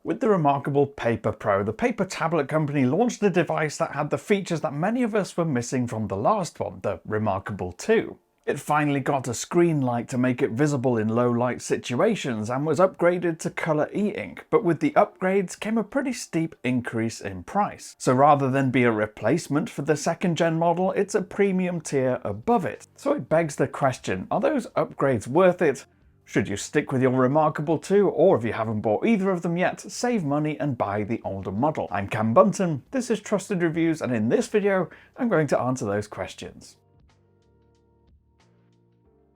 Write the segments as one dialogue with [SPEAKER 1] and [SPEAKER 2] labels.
[SPEAKER 1] With the ReMarkable Paper Pro, the paper tablet company launched a device that had the features that many of us were missing from the last one, the ReMarkable 2. It finally got a screen light to make it visible in low light situations and was upgraded to colour e-ink, but with the upgrades came a pretty steep increase in price. So rather than be a replacement for the second gen model, it's a premium tier above it. So it begs the question, are those upgrades worth it? Should you stick with your ReMarkable 2, or if you haven't bought either of them yet, save money and buy the older model? I'm Cam Bunton, this is Trusted Reviews, and in this video I'm going to answer those questions.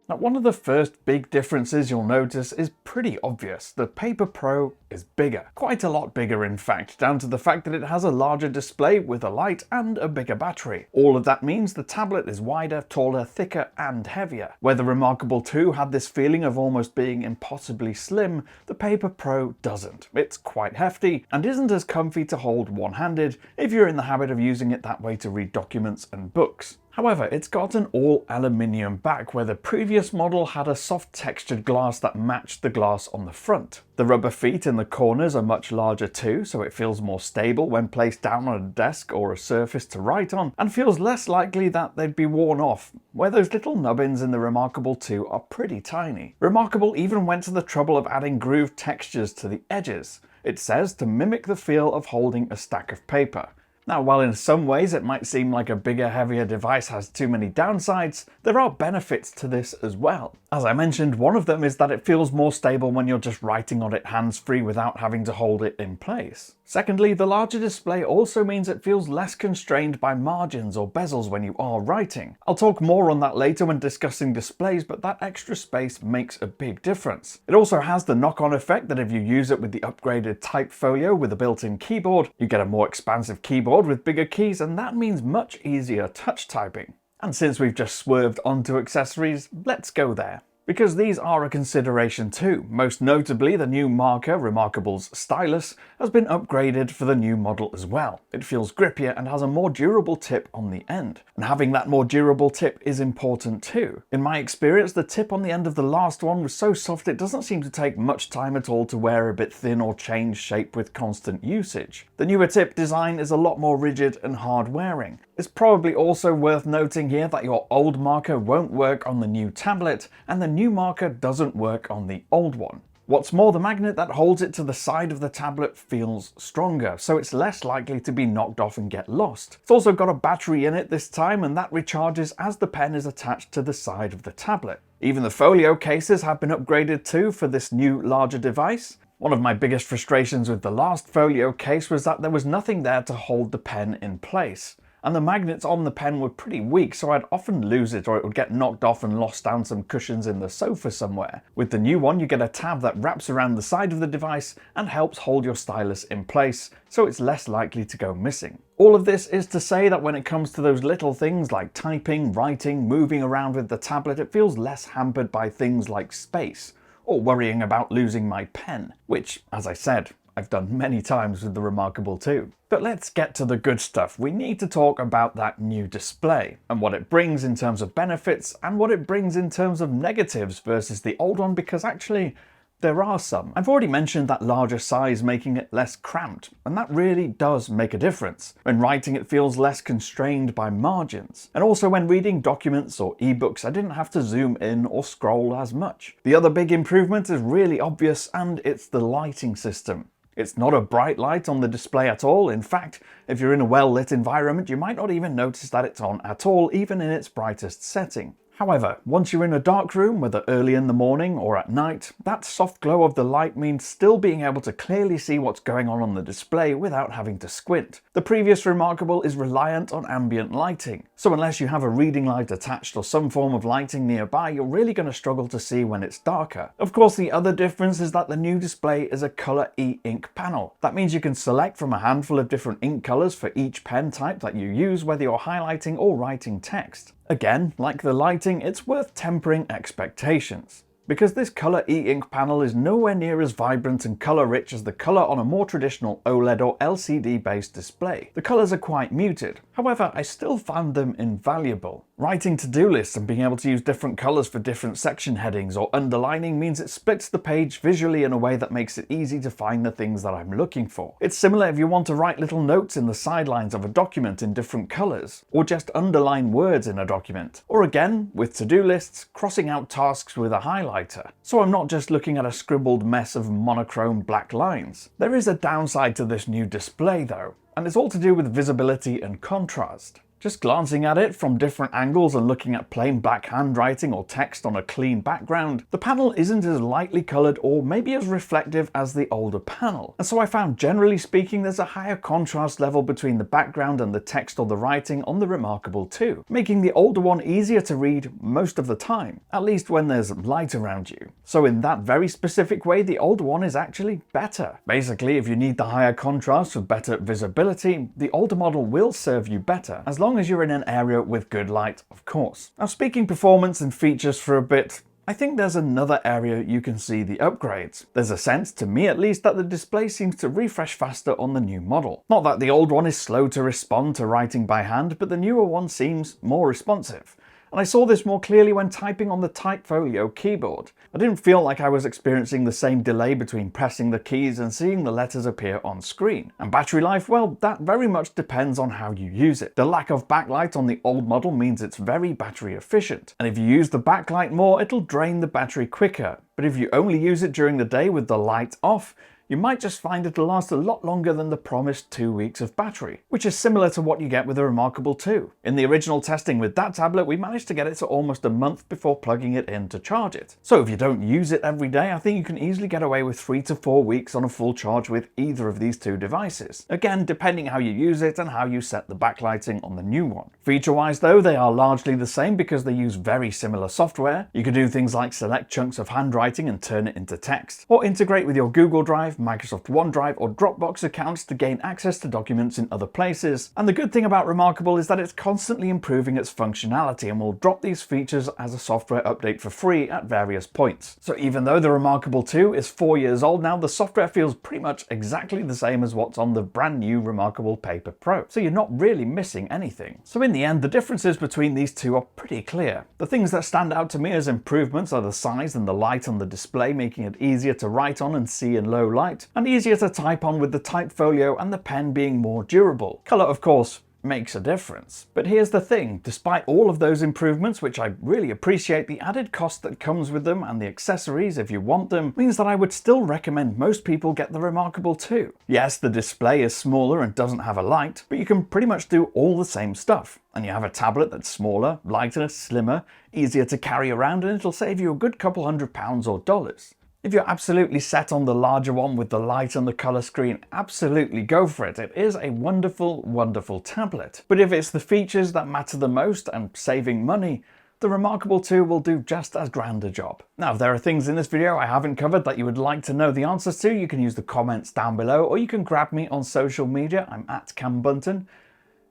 [SPEAKER 1] Now, one of the first big differences you'll notice is pretty obvious. The Paper Pro is bigger. Quite a lot bigger in fact, down to the fact that it has a larger display with a light and a bigger battery. All of that means the tablet is wider, taller, thicker and heavier. Where the ReMarkable 2 had this feeling of almost being impossibly slim, the Paper Pro doesn't. It's quite hefty and isn't as comfy to hold one-handed if you're in the habit of using it that way to read documents and books. However, it's got an all-aluminium back, where the previous model had a soft textured glass that matched the glass on the front. The rubber feet in the corners are much larger too, so it feels more stable when placed down on a desk or a surface to write on, and feels less likely that they'd be worn off, where those little nubbins in the ReMarkable 2 are pretty tiny. ReMarkable even went to the trouble of adding grooved textures to the edges. It says to mimic the feel of holding a stack of paper. Now, while in some ways it might seem like a bigger, heavier device has too many downsides, there are benefits to this as well. As I mentioned, one of them is that it feels more stable when you're just writing on it hands-free without having to hold it in place. Secondly, the larger display also means it feels less constrained by margins or bezels when you are writing. I'll talk more on that later when discussing displays, but that extra space makes a big difference. It also has the knock-on effect that if you use it with the upgraded Type Folio with a built-in keyboard, you get a more expansive keyboard with bigger keys, and that means much easier touch typing. And since we've just swerved onto accessories, let's go there. Because these are a consideration too. Most notably, the new marker, ReMarkable's stylus, has been upgraded for the new model as well. It feels grippier and has a more durable tip on the end. And having that more durable tip is important too. In my experience, the tip on the end of the last one was so soft it doesn't seem to take much time at all to wear a bit thin or change shape with constant usage. The newer tip design is a lot more rigid and hard wearing. It's probably also worth noting here that your old marker won't work on the new tablet, and the new marker doesn't work on the old one. What's more, the magnet that holds it to the side of the tablet feels stronger, so it's less likely to be knocked off and get lost. It's also got a battery in it this time, and that recharges as the pen is attached to the side of the tablet. Even the folio cases have been upgraded too for this new larger device. One of my biggest frustrations with the last folio case was that there was nothing there to hold the pen in place. And the magnets on the pen were pretty weak, so I'd often lose it or it would get knocked off and lost down some cushions in the sofa somewhere. With the new one, you get a tab that wraps around the side of the device and helps hold your stylus in place, so it's less likely to go missing. All of this is to say that when it comes to those little things like typing, writing, moving around with the tablet, it feels less hampered by things like space, or worrying about losing my pen, which, as I said, I've done many times with the ReMarkable 2. But let's get to the good stuff. We need to talk about that new display and what it brings in terms of benefits and what it brings in terms of negatives versus the old one, because actually there are some. I've already mentioned that larger size making it less cramped, and that really does make a difference. When writing, it feels less constrained by margins. And also when reading documents or ebooks, I didn't have to zoom in or scroll as much. The other big improvement is really obvious, and it's the lighting system. It's not a bright light on the display at all. In fact, if you're in a well-lit environment, you might not even notice that it's on at all, even in its brightest setting. However, once you're in a dark room, whether early in the morning or at night, that soft glow of the light means still being able to clearly see what's going on the display without having to squint. The previous ReMarkable is reliant on ambient lighting, so unless you have a reading light attached or some form of lighting nearby, you're really going to struggle to see when it's darker. Of course, the other difference is that the new display is a color e-ink panel. That means you can select from a handful of different ink colors for each pen type that you use, whether you're highlighting or writing text. Again, like the lighting, it's worth tempering expectations. because this colour e-ink panel is nowhere near as vibrant and colour-rich as the colour on a more traditional OLED or LCD-based display. The colours are quite muted. However, I still found them invaluable. Writing to-do lists and being able to use different colors for different section headings or underlining means it splits the page visually in a way that makes it easy to find the things that I'm looking for. It's similar if you want to write little notes in the sidelines of a document in different colors, or just underline words in a document. Or again, with to-do lists, crossing out tasks with a highlighter. So I'm not just looking at a scribbled mess of monochrome black lines. There is a downside to this new display though, and it's all to do with visibility and contrast. Just glancing at it from different angles and looking at plain black handwriting or text on a clean background, the panel isn't as lightly coloured or maybe as reflective as the older panel. And so I found, generally speaking, there's a higher contrast level between the background and the text or the writing on the ReMarkable 2, making the older one easier to read most of the time, at least when there's light around you. So in that very specific way, the older one is actually better. Basically, if you need the higher contrast for better visibility, the older model will serve you better, as long as you're in an area with good light, of course. Now, speaking performance and features for a bit, I think there's another area you can see the upgrades. There's a sense, to me at least, that the display seems to refresh faster on the new model. Not that the old one is slow to respond to writing by hand, but the newer one seems more responsive. And I saw this more clearly when typing on the Typefolio keyboard. I didn't feel like I was experiencing the same delay between pressing the keys and seeing the letters appear on screen. And battery life, well, that very much depends on how you use it. The lack of backlight on the old model means it's very battery efficient. And if you use the backlight more, it'll drain the battery quicker. But if you only use it during the day with the light off, you might just find it'll last a lot longer than the promised 2 weeks of battery, which is similar to what you get with the ReMarkable 2. In the original testing with that tablet, we managed to get it to almost a month before plugging it in to charge it. So if you don't use it every day, I think you can easily get away with 3 to 4 weeks on a full charge with either of these two devices. Again, depending how you use it and how you set the backlighting on the new one. Feature-wise though, they are largely the same because they use very similar software. You can do things like select chunks of handwriting and turn it into text, or integrate with your Google Drive, Microsoft OneDrive or Dropbox accounts to gain access to documents in other places. And the good thing about ReMarkable is that it's constantly improving its functionality and will drop these features as a software update for free at various points. So even though the ReMarkable 2 is 4 years old now, the software feels pretty much exactly the same as what's on the brand new ReMarkable Paper Pro. So you're not really missing anything. So in the end, the differences between these two are pretty clear. The things that stand out to me as improvements are the size and the light on the display, making it easier to write on and see in low light, and easier to type on with the Typefolio and the pen being more durable. Colour, of course, makes a difference. But here's the thing, despite all of those improvements, which I really appreciate, the added cost that comes with them and the accessories if you want them means that I would still recommend most people get the ReMarkable 2. Yes, the display is smaller and doesn't have a light, but you can pretty much do all the same stuff. And you have a tablet that's smaller, lighter, slimmer, easier to carry around, and it'll save you a good couple £100 or dollars. If you're absolutely set on the larger one with the light and the colour screen, absolutely go for it. It is a wonderful, wonderful tablet. But if it's the features that matter the most and saving money, the ReMarkable 2 will do just as grand a job. Now, if there are things in this video I haven't covered that you would like to know the answers to, you can use the comments down below, or you can grab me on social media. I'm at Cam Bunton.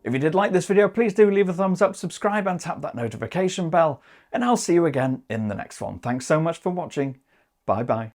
[SPEAKER 1] If you did like this video, please do leave a thumbs up, subscribe and tap that notification bell, and I'll see you again in the next one. Thanks so much for watching. Bye bye.